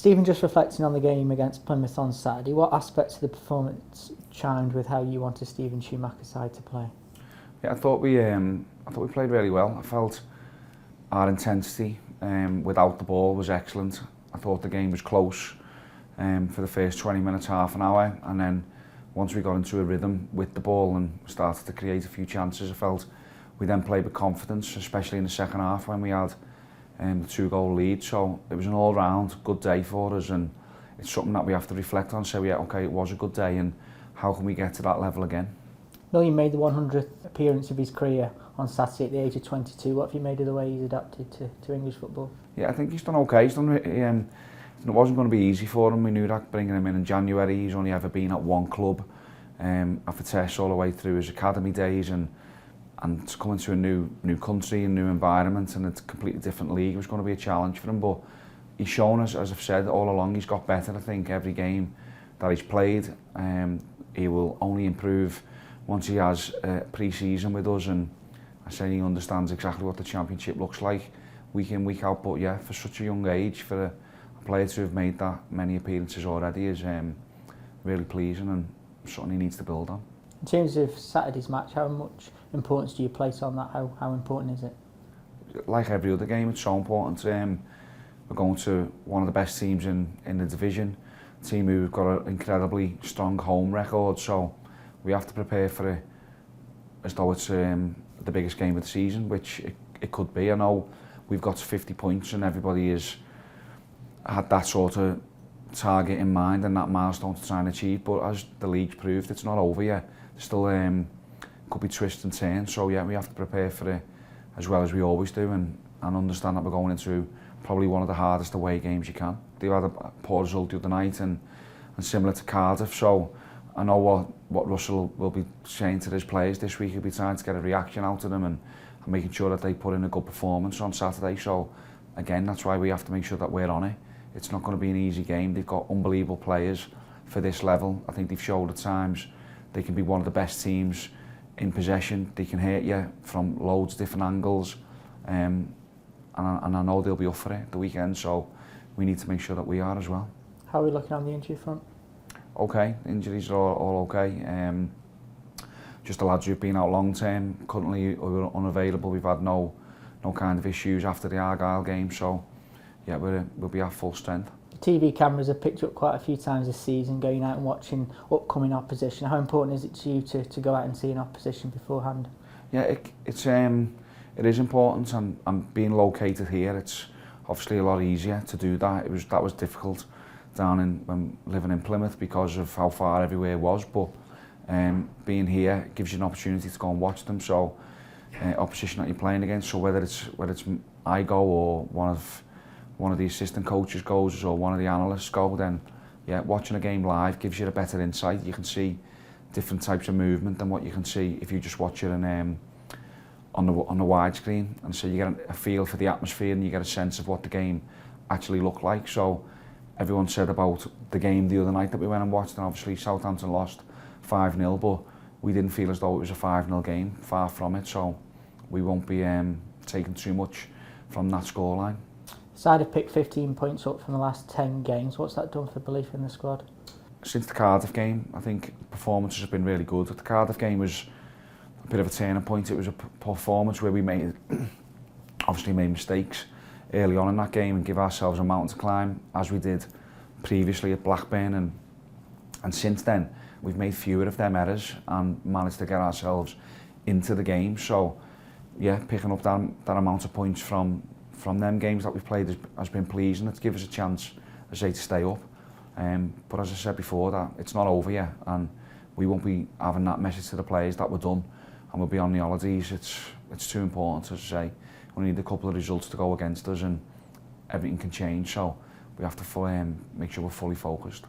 Stephen, just reflecting on the game against Plymouth on Saturday, what aspects of the performance chimed with how you wanted Steven Schumacher's side to play? Yeah, I thought we played really well. I felt our intensity without the ball was excellent. I thought the game was close for the first 20 minutes, half an hour, and then once we got into a rhythm with the ball and started to create a few chances, I felt we then played with confidence, especially in the second half when we had the 2-goal lead. So it was an all-round good day for us, and it's something that we have to reflect on. So yeah, okay, it was a good day, and how can we get to that level again? William made the 100th appearance of his career on Saturday at the age of 22. What have you made of the way he's adapted to English football? Yeah, I think he's done okay. It wasn't going to be easy for him. We knew that bringing him in January. He's only ever been at one club at Vitesse all the way through his academy days, and to come into a new country and new environment and it's a completely different league was going to be a challenge for him. But he's shown us, as I've said all along, he's got better. I think every game that he's played, he will only improve once he has pre-season with us, and I say he understands exactly what the Championship looks like week in, week out. But yeah, for such a young age, for a player to have made that many appearances already is really pleasing and something he needs to build on. In terms of Saturday's match, how much importance do you place on that? How important is it? Like every other game, it's so important. We're going to one of the best teams in the division, a team who've got an incredibly strong home record, so we have to prepare for it as though it's the biggest game of the season, which it could be. I know we've got 50 points and everybody has had that sort of target in mind and that milestone to try and achieve, but as the league's proved, it's not over yet. There's still could be twists and turns, so yeah, we have to prepare for it as well as we always do, and understand that we're going into probably one of the hardest away games you can. They had a poor result the other night and similar to Cardiff, so I know what Russell will be saying to his players this week. He'll be trying to get a reaction out of them and making sure that they put in a good performance on Saturday. So again, that's why we have to make sure that we're on it. It's not going to be an easy game. They've got unbelievable players for this level. I think they've showed at times they can be one of the best teams in possession. They can hurt you from loads of different angles, and I know they'll be up for it the weekend, so we need to make sure that we are as well. How are we looking on the injury front? Okay, injuries are all okay. Just the lads who've been out long term, currently are unavailable. We've had no kind of issues after the Argyle game, so yeah, we'll be at full strength. TV cameras have picked up quite a few times this season, going out and watching upcoming opposition. How important is it to you to go out and see an opposition beforehand? Yeah, it is important, and being located here, it's obviously a lot easier to do that. That was difficult when living in Plymouth because of how far everywhere was, but being here gives you an opportunity to go and watch them. So opposition that you're playing against, so whether it's I go or one of the assistant coaches goes or one of the analysts go, then yeah, watching a game live gives you a better insight. You can see different types of movement than what you can see if you just watch it on the widescreen, and so you get a feel for the atmosphere and you get a sense of what the game actually looked like. So everyone said about the game the other night that we went and watched, and obviously Southampton lost 5-0, but we didn't feel as though it was a 5-0 game, far from it, so we won't be taking too much from that scoreline. Side have picked 15 points up from the last 10 games. What's that done for belief in the squad? Since the Cardiff game, I think performances have been really good. The Cardiff game was a bit of a turning point. It was a performance where we obviously made mistakes early on in that game and give ourselves a mountain to climb, as we did previously at Blackburn, and since then we've made fewer of them errors and managed to get ourselves into the game. So yeah, picking up that amount of points from them games that we've played has been pleasing. It's given us a chance, I say, to stay up. But as I said before, that it's not over yet, and we won't be having that message to the players that we're done and we'll be on the holidays. It's too important, as I say. We need a couple of results to go against us and everything can change, so we have to make sure we're fully focused.